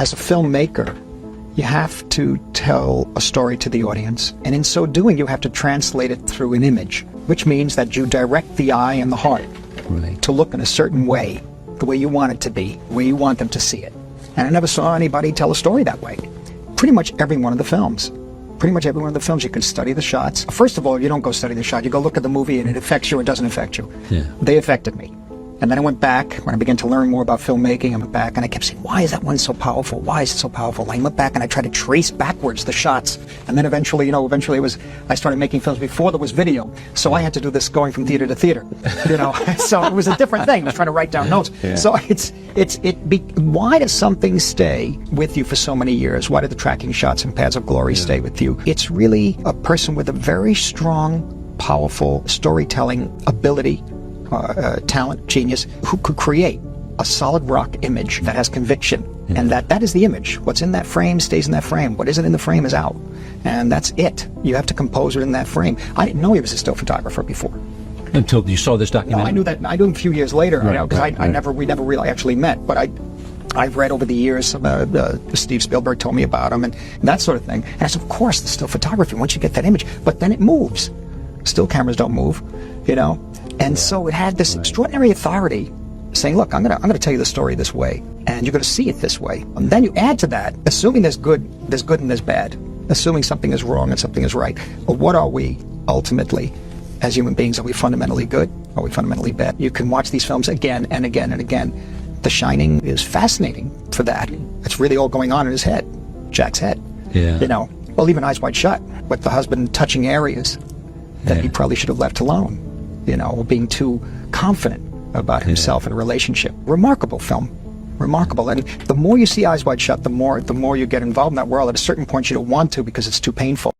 As a filmmaker, you have to tell a story to the audience, and in so doing you have to translate it through an image, which means that you direct the eye and the heart to look in a certain way, the way you want it to be, the way you want them to see it. And I never saw anybody tell a story that way. Pretty much every one of the films. Pretty much every one of the films, you can study the shots. First of all, you don't go study the shot. You go look at the movie and it affects you or it doesn't affect you. Yeah. They affected me. And then I went back, when I began to learn more about filmmaking, I went back and I kept saying, why is that one so powerful? Why is it so powerful? I went back and I tried to trace backwards the shots. And then eventually, I started making films before there was video. So I had to do this going from theater to theater, So it was a different thing. I was trying to write down notes. Yeah. So why does something stay with you for so many years? Why do the tracking shots and Paths of Glory stay with you? It's really a person with a very strong, powerful storytelling ability, talent, genius, who could create a solid rock image that has conviction, and that is the image. What's in that frame stays in that frame. What isn't in the frame is out, and that's it. You have to compose it in that frame. I didn't know he was a still photographer before. Until you saw this documentary? No, I knew that. I knew him a few years later, because we never really actually met, but I've read over the years, Steve Spielberg told me about him and that sort of thing. And I said, of course, the still photography, once you get that image, but then it moves. Still cameras don't move, And so it had this extraordinary authority saying, look, I'm gonna tell you the story this way, and you're gonna see it this way. And then you add to that, assuming there's good and there's bad, assuming something is wrong and something is right. But what are we ultimately as human beings? Are we fundamentally good? Are we fundamentally bad? You can watch these films again and again and again. The Shining is fascinating for that. It's really all going on in his head, Jack's head. Yeah. Well, even Eyes Wide Shut, with the husband touching areas that he probably should have left alone, being too confident about himself in a relationship. Remarkable film. Remarkable. And the more you see Eyes Wide Shut, the more you get involved in that world. At a certain point you don't want to because it's too painful.